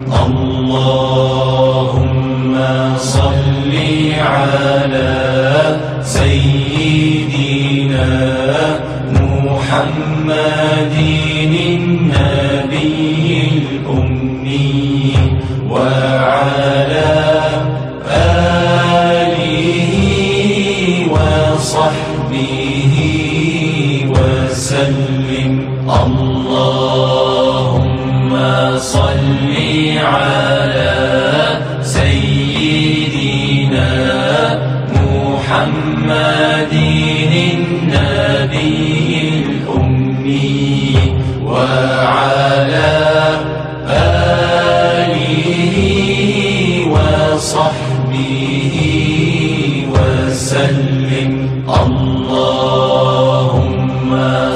اللهم صل على سيدنا محمد النبي الأمي وعلى آله وصحبه وسلم. اللهم صل على سيدنا محمد النبي الأمي وعلى آله وصحبه وسلم. اللهم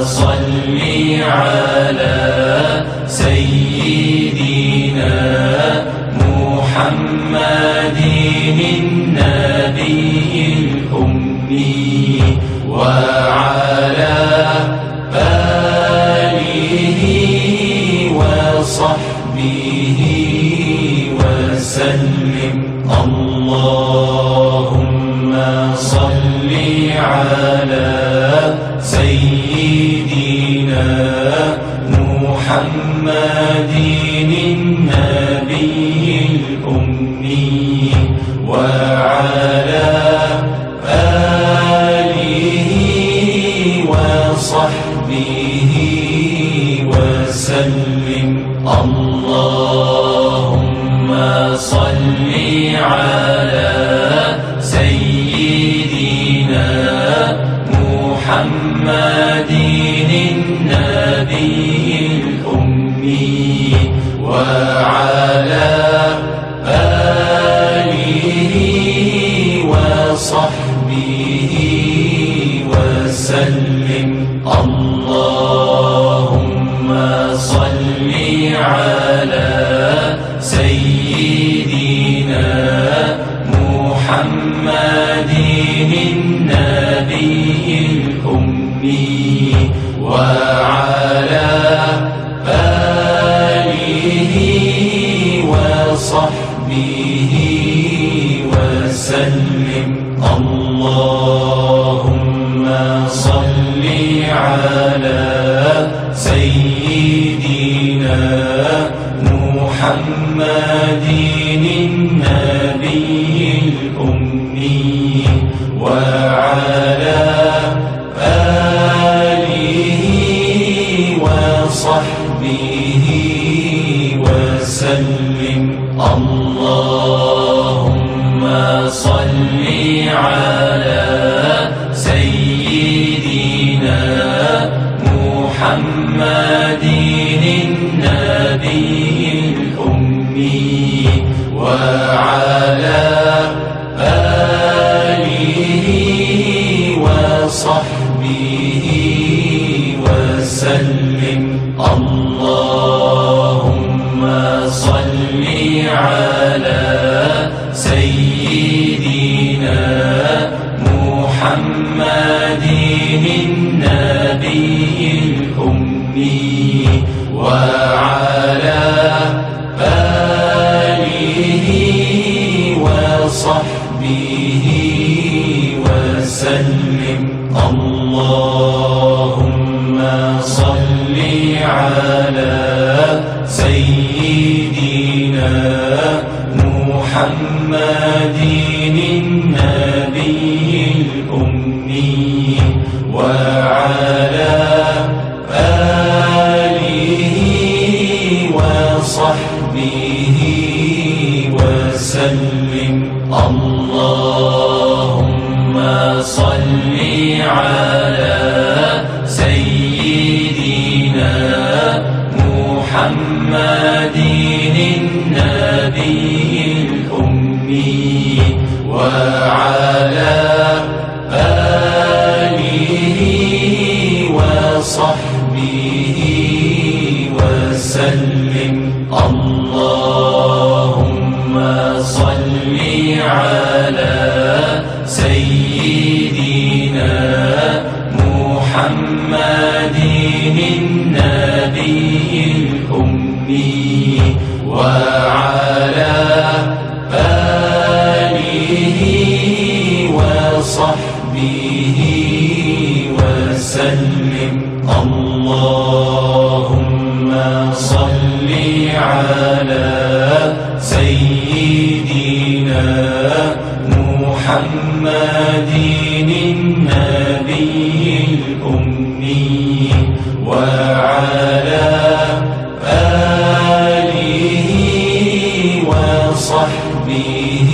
صل على سيدنا محمد النبي الأمي وعلى آله وصحبه وسلم. اللهم صل على سيدنا محمد النبي الأمي وعلى آله وصحبه وسلم. اللهم صل على سيدنا محمد النبي الأمي وعلى آله وصحبه وسلم. اللهم صل على سيدنا محمد النبي الأمي وعلى آله وصحبه وسلم. اللهم صل على سيدنا محمد النبي الأمي وعلى آله وصحبه وسلم. اللهم صل على سيدنا محمد النبي الأمي وعلى آله وصحبه وسلم. اللهم صل على سيدنا محمد النبي الأمي وعلى آله وصحبه وسلم. اللهم صل على سيدنا محمد النبي الأمي وعلى آله وصحبه وسلم. اللهم صل على سيدنا محمد النبي الأمي وعلى آله وصحبه وسلم. اللهم صل على سيدنا محمد النبي الأمي وعلى على سيدنا محمد النبي الأمي وعلى آله وصحبه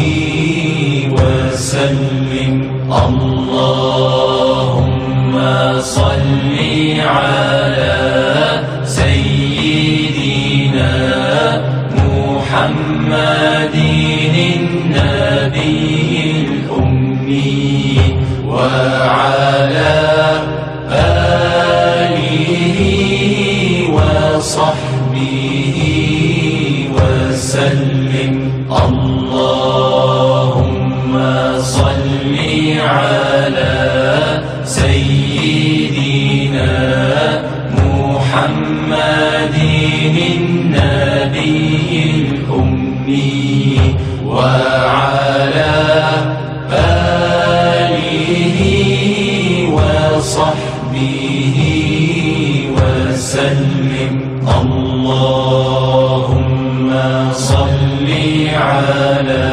وسلم. اللهم صل على سيدنا محمد النبي الأمي وعلى آله وصحبه وسلم. اللهم صل على سيدنا محمد النبي الأمي وعلى آله وصحبه وسلم. اللهم صل على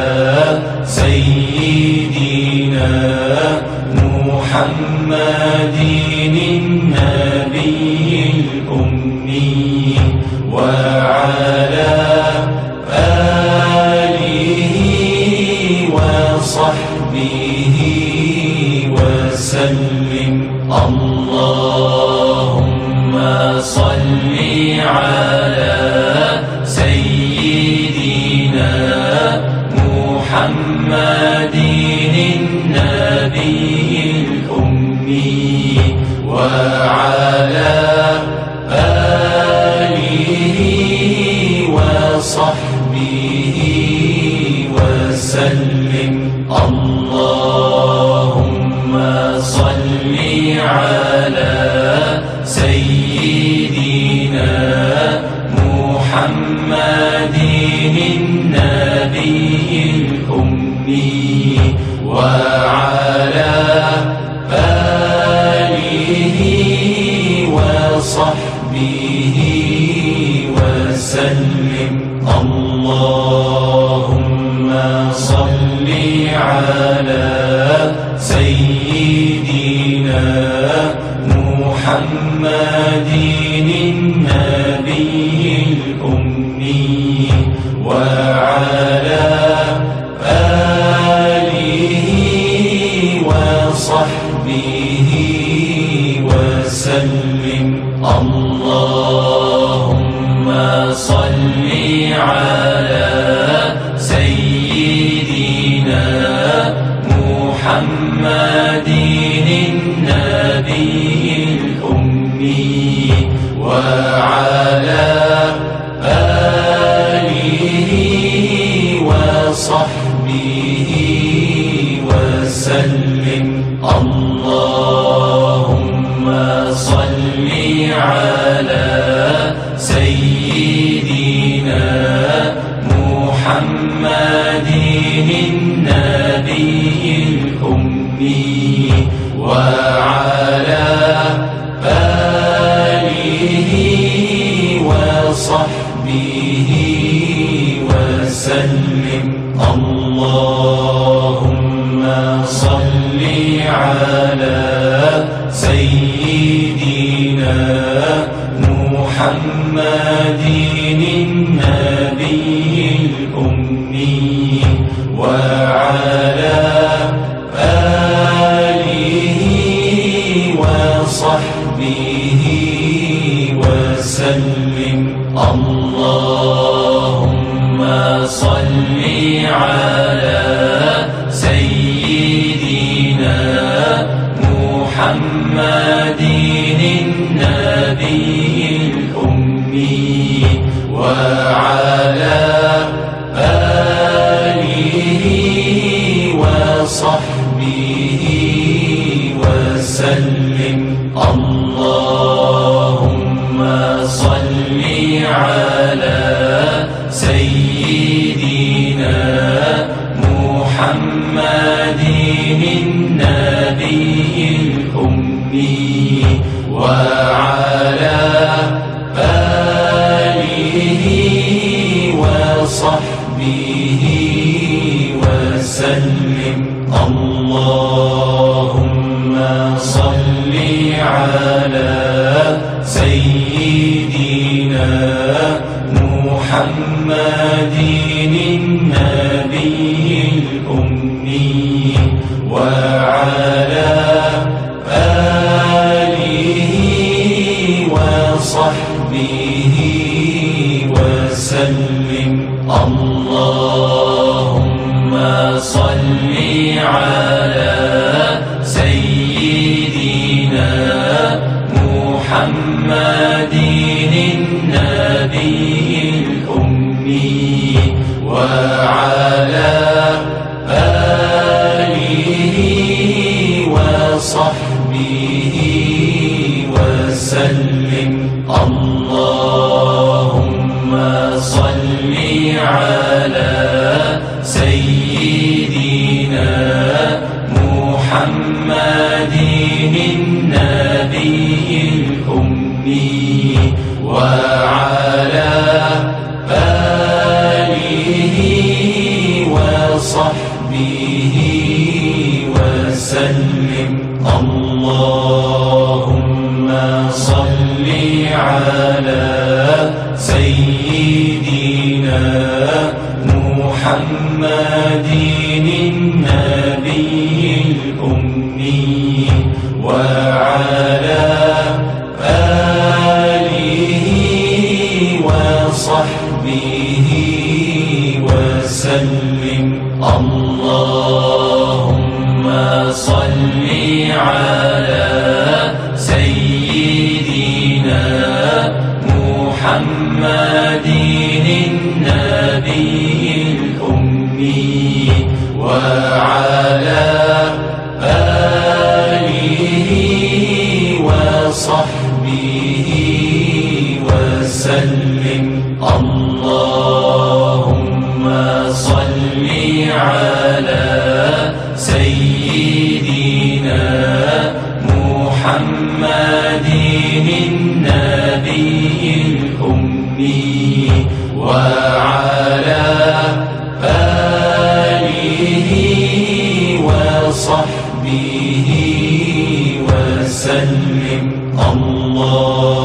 سيدنا محمد النبي الأمي وعلى آله وصحبه وسلم. اللهم صل على سيدنا محمد النبي الأمي وعلى آله وصحبه وسلم. اللهم صل على سيدنا محمد النبي الأمي وعلى آله وصحبه وسلم. اللهم صل على سيدنا محمد النبي الأمي وعلى آله وصحبه وسلم. اللهم صل على سيدنا محمد النبي الأمي وعلى آله وصحبه وسلم. اللهم صل على سيدنا محمد النبي الأمي وعلى آله وصحبه وسلم. اللهم صل على سيدنا محمد النبي الأمي وعلى آله وصحبه وسلم. اللهم صل على سيدنا محمد النبي الأمي وعلى آله وصحبه وسلم. اللهم صل على سيدنا محمد النبي الأمي وعلى آله وصحبه وسلم. اللهم صل على سيدنا محمد النبي الأمي وعلى آله وصحبه وسلم. اللهم صل على سيدنا محمد النبي الأمي وعلى آله وصحبه وسلم. اللهم صل على سيدنا محمد النبي الأمي وعلى آله وصحبه وسلم. اللهم صل على سيدنا محمد النبي الأمي وعلى آله وصحبه وسلم. اللهم صل على سيدنا محمد النبي الأمي وعلى آله وصحبه وسلم. اللهم صل على سيدنا محمد النبي الأمي وعلى آله وصحبه وسلم. اللهم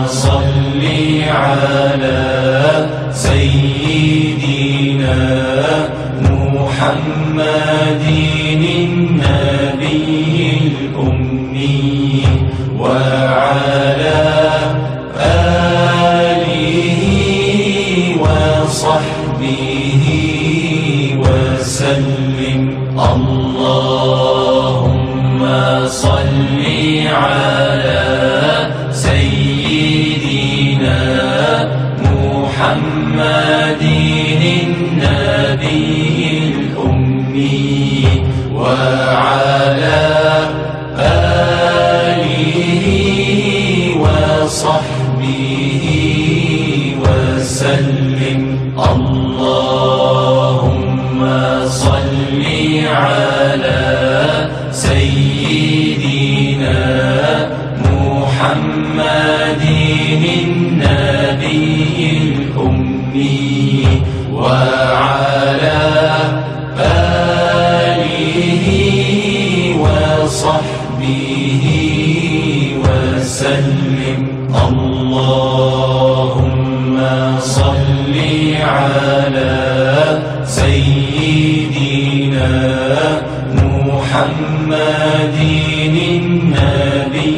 صل على سيدنا محمد النبي الأمي وعلى آله وصحبه وسلم. اللهم صل على سيدنا محمد النبي الأمي وعلى آله وصحبه وسلم. اللهم صل على سيدنا محمد النبي الأمي وعلى آله وصحبه وسلم. اللهم صل على سيدنا محمد النبي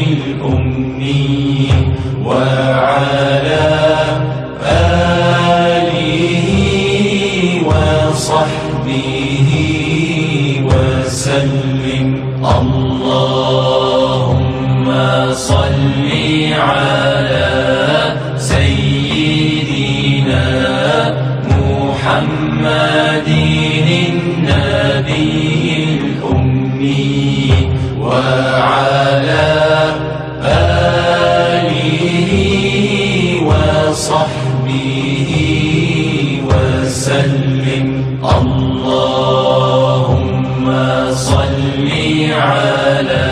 الأمي وعلى آله وصحبه وسلم. اللهم صل على سيدنا محمد النبي الأمي وعلى آله وصحبه وسلم. اللهم صل على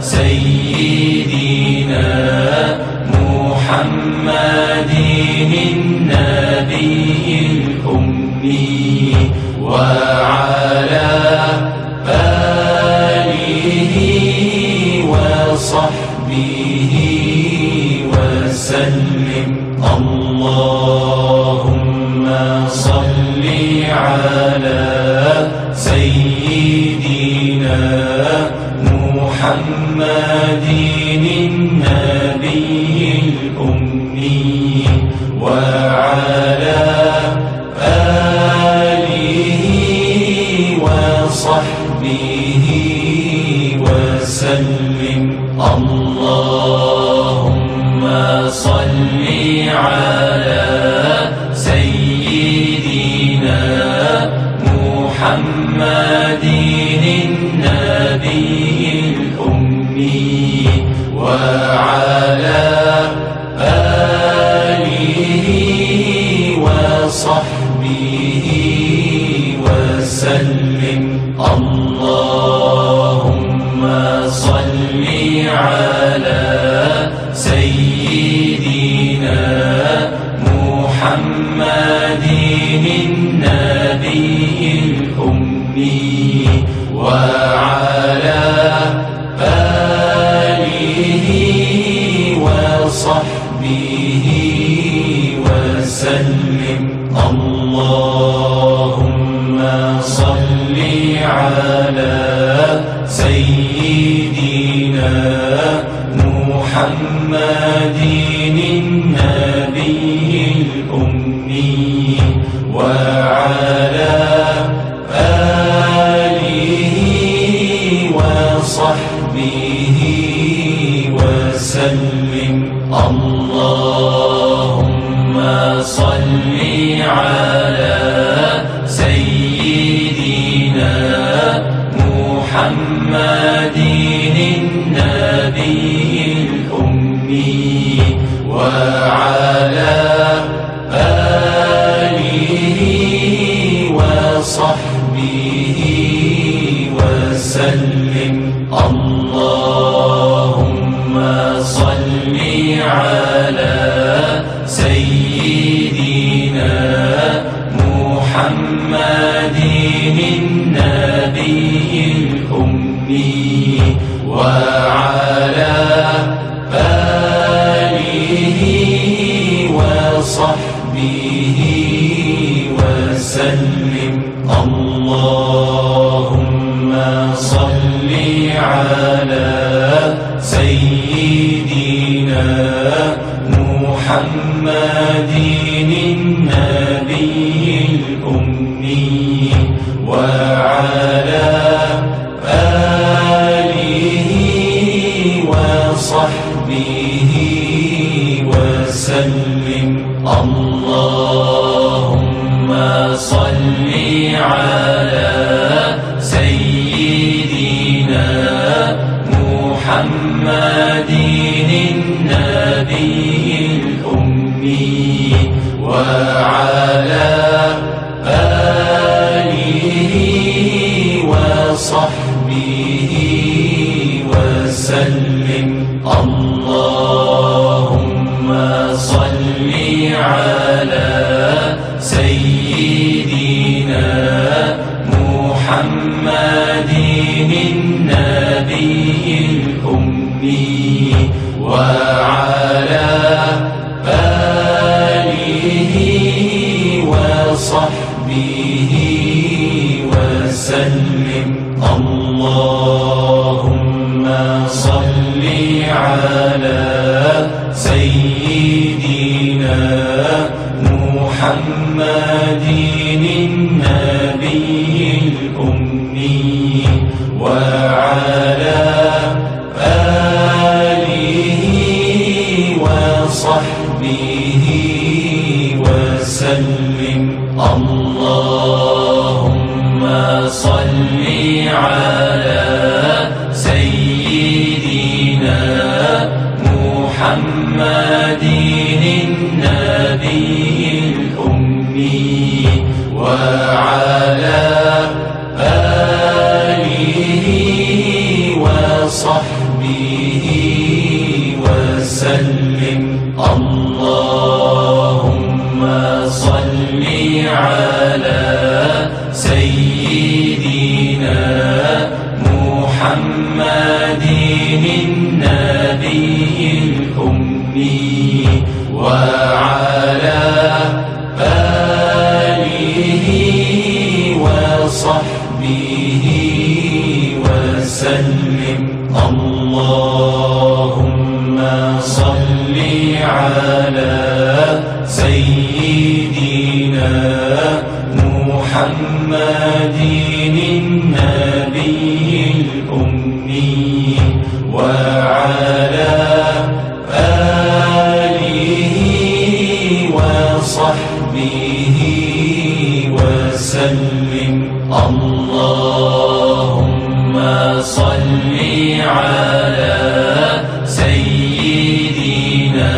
سيدنا محمد النبي على سيدنا محمد النبي الأمي وعلى آله وصحبه وسلم. اللهم صل على سيدنا محمد النبي الأمي وعلى آله وصحبه وسلم. اللهم صل على سيدنا محمد النبي الأمي وعلى آله وصحبه وسلم. اللهم صل على سيدنا محمد النبي الأمي وعلى آله وصحبه وسلم. اللهم صل على سيدنا محمد النبي الأمي وعلى آله وصحبه وسلم. اللهم صل على سيدنا محمد النبي الأمي وعلى آله وصحبه وسلم. اللهم صل على سيدنا محمد النبي الأمي وعلى آله وصحبه وسلم. اللهم صل على سيدنا محمد النبي الأمي وعلى آله وصحبه وسلم. اللهم صل على سيدنا محمد النبي الأمي وعلى آله وصحبه وسلم. اللهم صل على سيدنا محمد النبي الأمي وعلى آله وصحبه وسلم. اللهم صل على سيدنا محمد النبي الأمي وعلى آله وصحبه وسلم. اللهم صل على سيدنا محمد النبي الأمي وعلى آله وصحبه وسلم. اللهم صل على سيدنا محمد النبي الأمي وعلى آله وصحبه وسلم. اللهم صل على سيدنا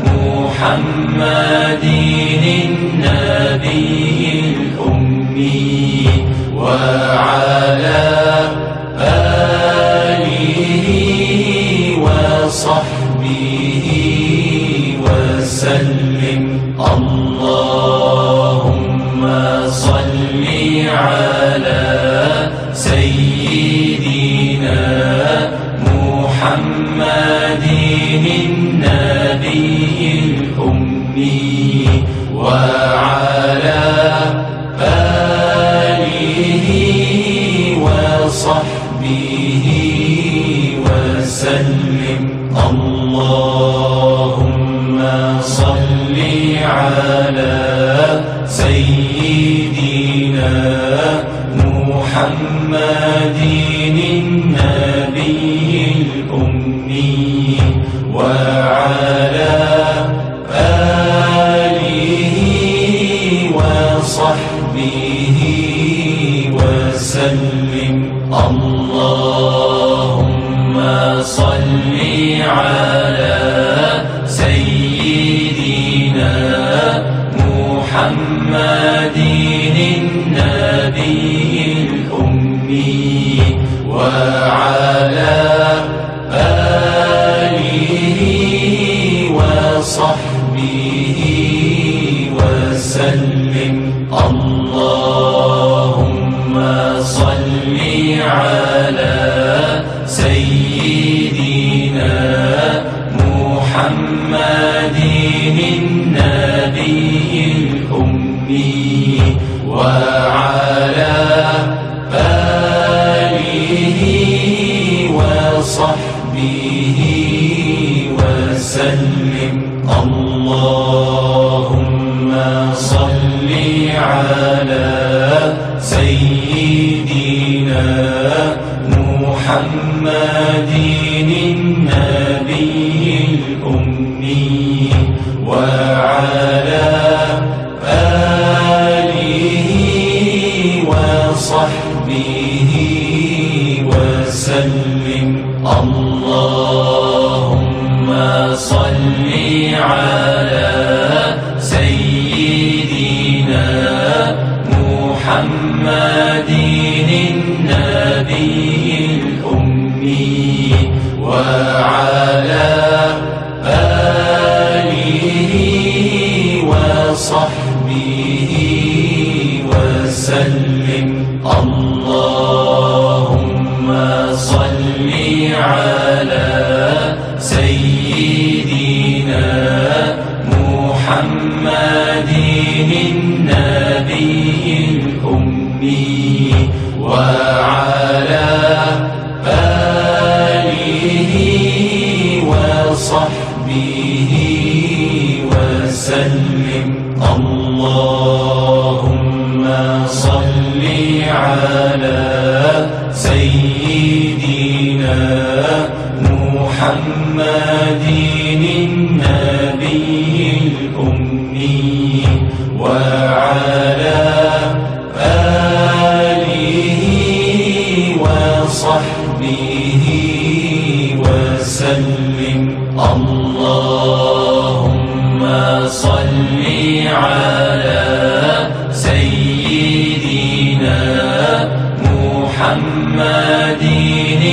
محمد النبي الأمي وعلى آله وصحبه وسلم. اللهم صل على سيدنا محمد النبي الأمي وعلى آله وصحبه وسلم. اللهم صل على سيدنا محمد النبي الأمي وعلى آله وصحبه وسلم. اللهم صل على سيدنا محمد النبي الأمي وعلى آله وصحبه وسلم. اللهم صل على سيدنا محمد النبي الأمي وعلى آله وصحبه وسلم. اللهم صل على سيدنا محمد النبي الأمي وعلى آله وصحبه وسلم. اللهم صل على سيدنا محمد النبي الأمي وعلى آله وصحبه وسلم. اللهم صل على سيدنا محمد النبي الأمي وعلى آله وصحبه وسلم. اللهم صل على سيدنا محمد النبي الأمي وعلى آله وصحبه وسلم. اللهم صل على سيدنا محمد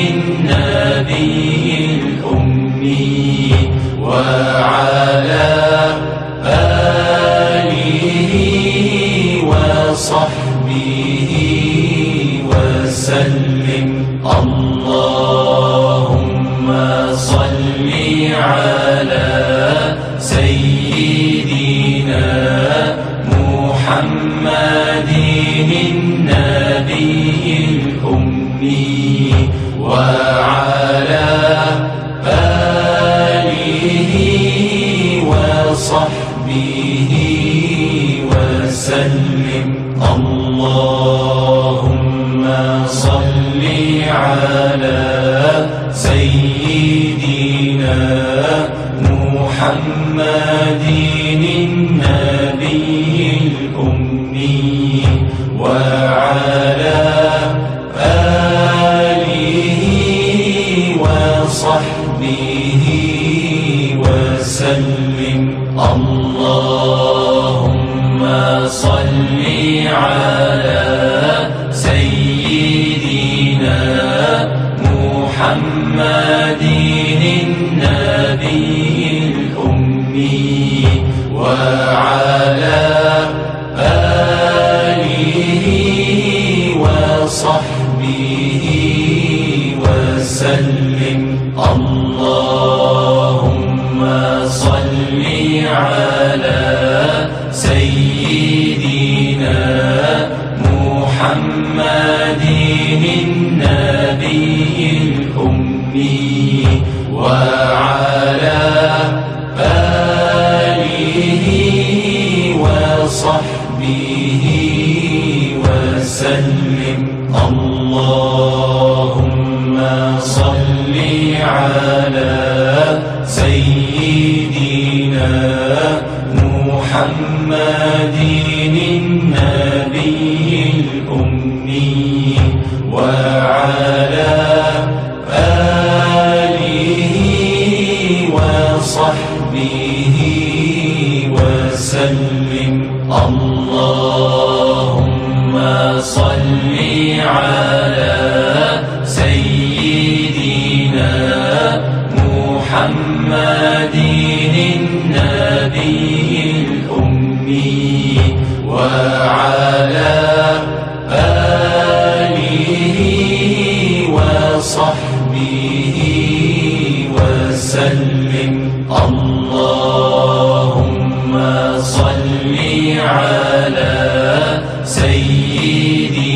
النبي الأمي وعلى آله وصحبه وسلم. اللهم صل على سيدنا محمد النبي وسلم. اللهم صل على سيدنا محمد النبي الأمي وعلى آله وصحبه وسلم. اللهم صل على سيدنا محمد النبي الأمي وعلى آله وصحبه وسلم. اللهم صل على سيدنا محمد النبي الأمي وعلى آله وصحبه وسلم. اللهم صل على سيدنا محمد النبي الأمي وعلى آله وصحبه وسلم. اللهم صل على سيدنا محمد النبي الأمي وعلى آله وصحبه وسلم. اللهم صل على سيدنا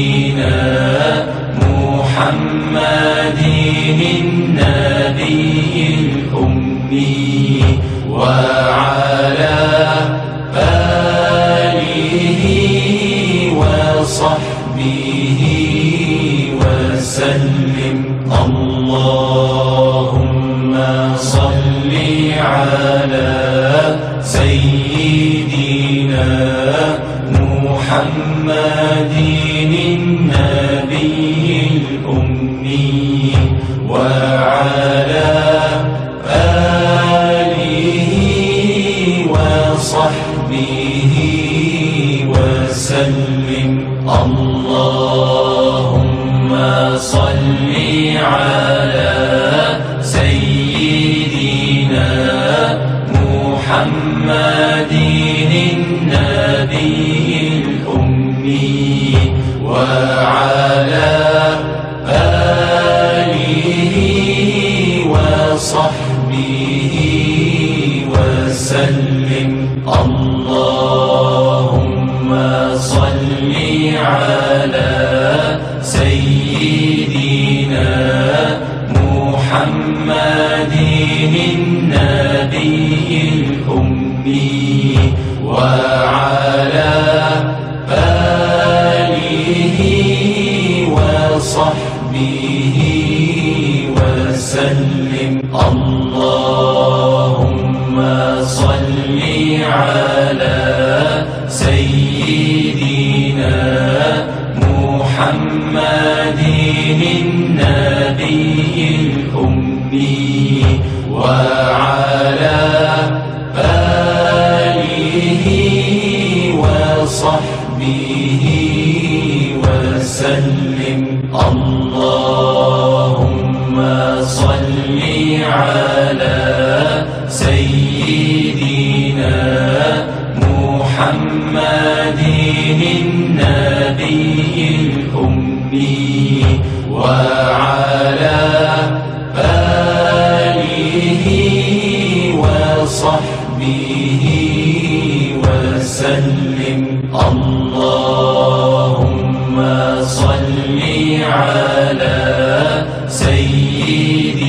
محمد النبي الأمي وعلى آله وصحبه وسلم. اللهم صل على سيدنا محمد النبي الأمي وعلى آله وصحبه وسلم. اللهم صل على سيدنا محمد النبي الأمي وعلى آله وصحبه وسلم. اللهم صل على سيدنا محمد النبي الأمي وعلى آله وصحبه وسلم. اللهم صل على سيدنا محمد النبي الأمي وعلى آله وصحبه وسلم. اللهم صل على سيدنا محمد النبي الأمي وعلى آله وصحبه وسلم. اللهم صل على سيدنا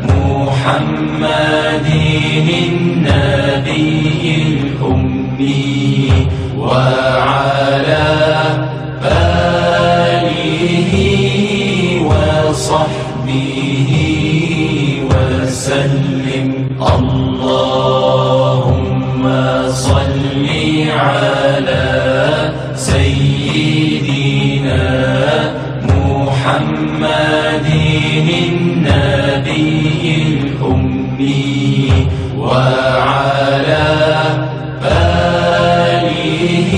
محمد النبي الأمي وعلى آله وصحبه وسلم. اللهم صل على سيدنا محمد النبي الأمي وعلى آله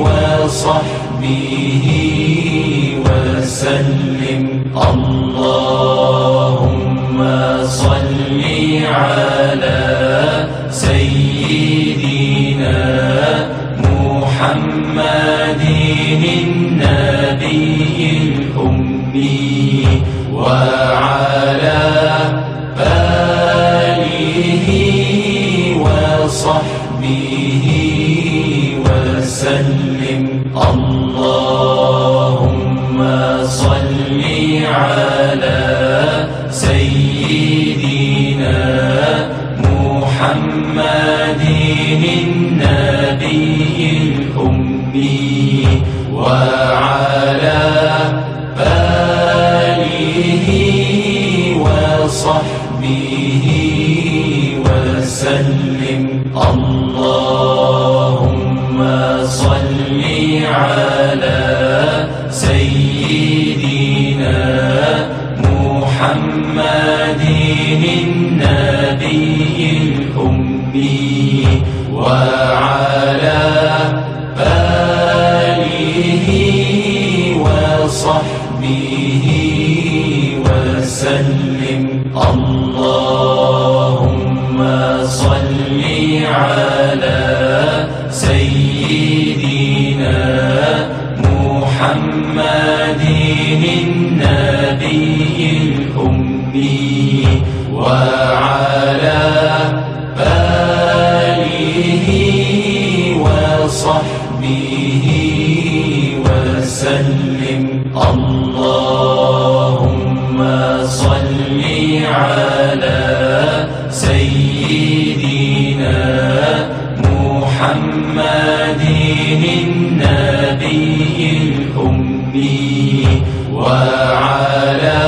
وصحبه وسلم. اللهم صل على سيدنا محمد النبي الأمي وعلى آله وصحبه وسلم. اللهم صل على سيدنا محمد النبي الأمي وعلى آله وصحبه وسلم. اللهم صل على سيدنا محمد النبي الأمي وعلى آله وصحبه وسلم. اللهم صل على سيدنا محمد النبي الأمي وعلى آله وصحبه وسلم. اللهم صل على سيدنا محمد النبي الأمي وعلى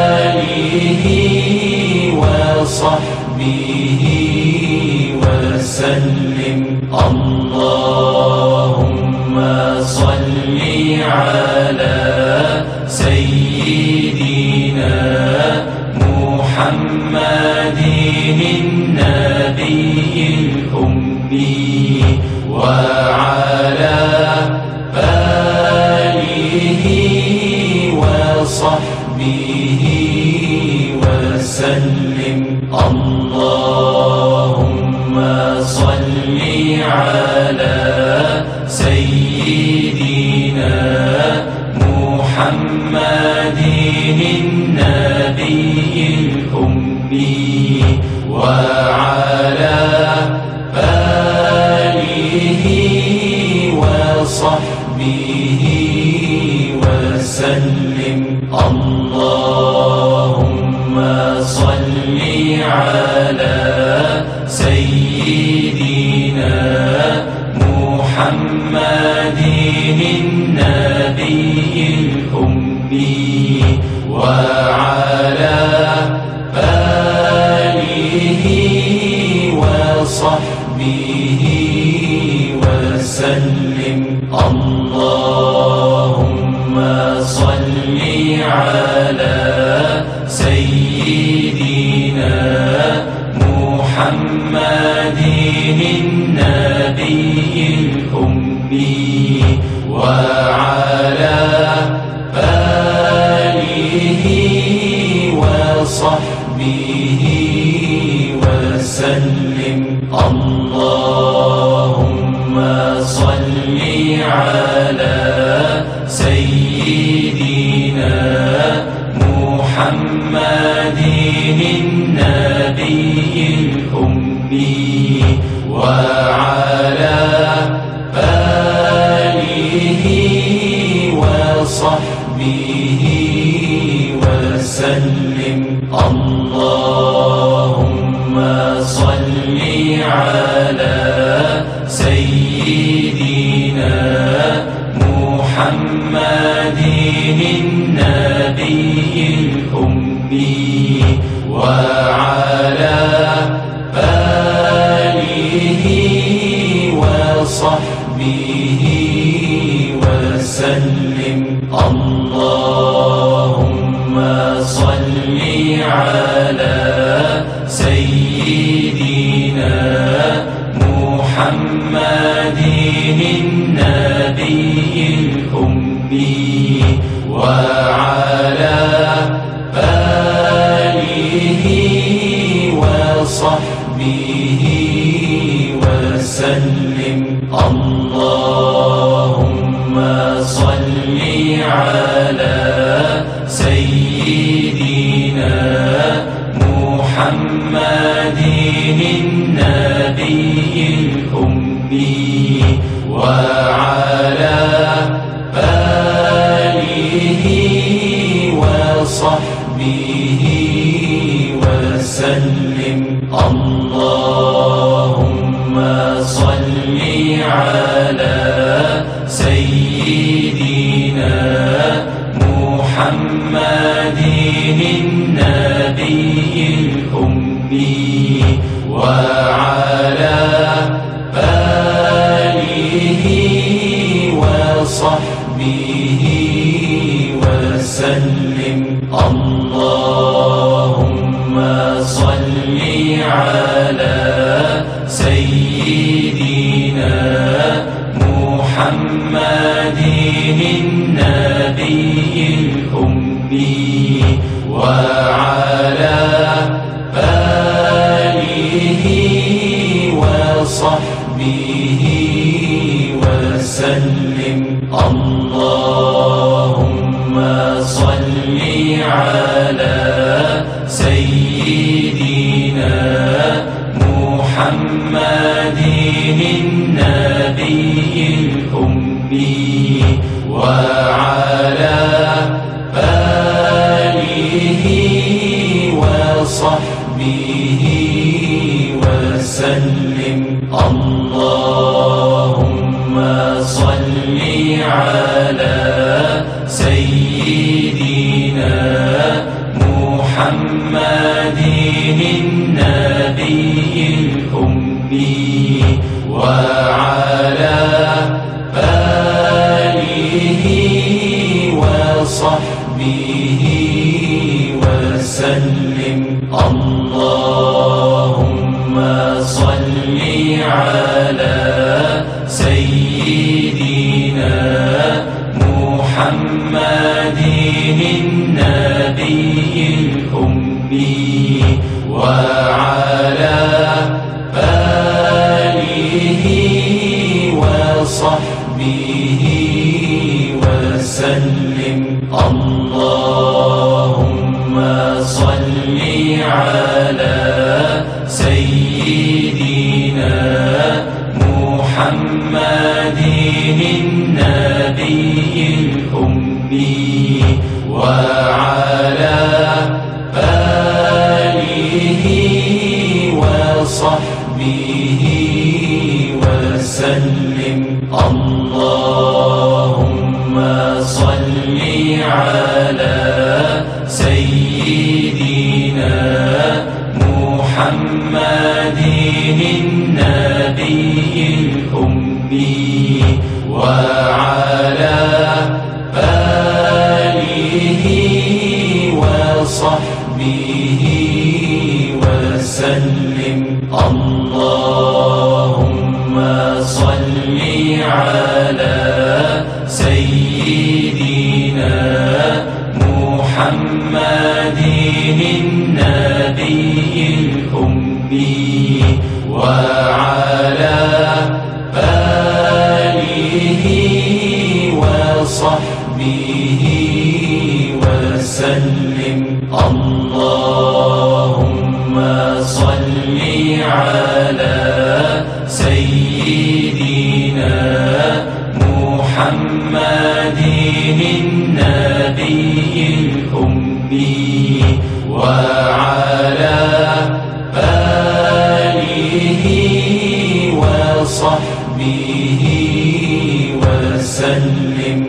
آله وصحبه وسلم. اللهم صل على سيدنا محمد النبي الأمي وعلى آله وصحبه وسلم. اللهم صل على سيدنا محمد النبي الأمي وعلى آله وصحبه وسلم. اللهم صل على سيدنا محمد النبي الأمي وعلى آله وصحبه وسلم. اللهم صل على سيدنا محمد النبي الأمي وعلى آله وصحبه وسلم. اللهم صل على سيدنا محمد النبي الأمي وعلى آله وصحبه وسلم. اللهم صل على محمد النبي الأمي وعلى آله وصحبه وسلم. اللهم صل على سيدنا محمد النبي الأمي وعلى آله وصحبه وسلم. اللهم صل على سيدنا محمد النبي الأمي وعلى آله وصحبه وسلم. اللهم صل على سيدنا محمد النبي الأمي وعلى آله وصحبه وسلم. اللهم صل على سيدنا محمد النبي الأمي وعلى آله وصحبه وسلم. اللهم صل على سيدنا محمد النبي الأمي وعلى آله وصحبه وسلم. اللهم صل على سيدنا محمد النبي الأمي وعلى آله وصحبه وسلم. اللهم صل على سيدنا محمد النبي الأمي وعلى آله وصحبه وسلم. اللهم صل على سيدنا محمد النبي الأمي وعلى آله وصحبه وسلم. اللهم صل على سيدنا محمد النبي الأمي وعلى آله وصحبه وسلم. اللهم صل على سيدنا محمد النبي الأمي وعلى آله وصحبه وسلم. اللهم صل على سيدنا محمد النبي الأمي وعلى آله وصحبه وسلم.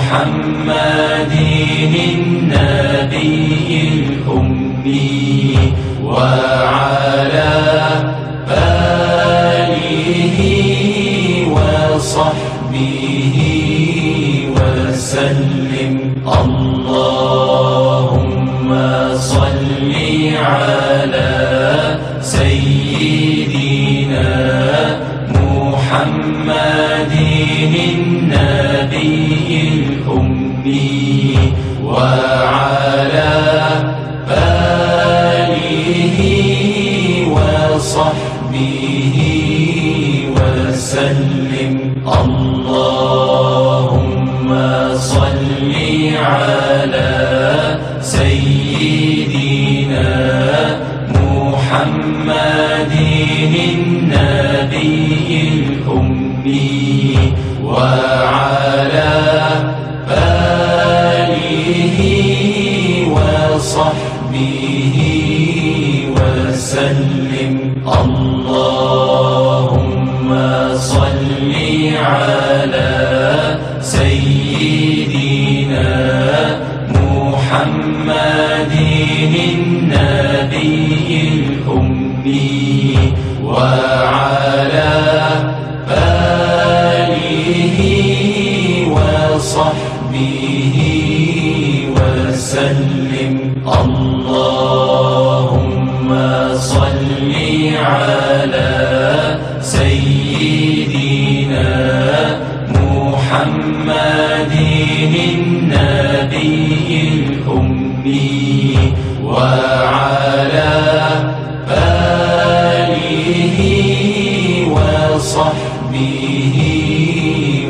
محمد النبي الأمي وعلى آله وصحبه وسلم. اللهم صل على سيدنا محمد النبي الأمي وعلى آله وصحبه وسلم. اللهم صل على سيدنا محمد النبي الأمي وعلى آله وصحبه وسلم. اللهم صل على سيدنا محمد النبي الأمي وعلى آله وصحبه وسلم. اللهم صل على سيدنا محمد النبي الأمي وعلى آله وصحبه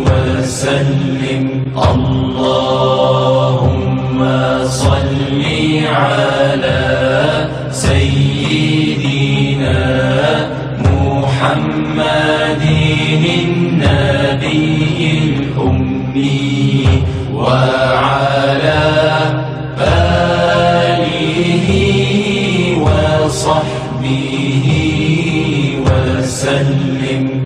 وسلم. اللهم صل على سيدنا محمد النبي الأمي وعلى آله وصحبه وسلم.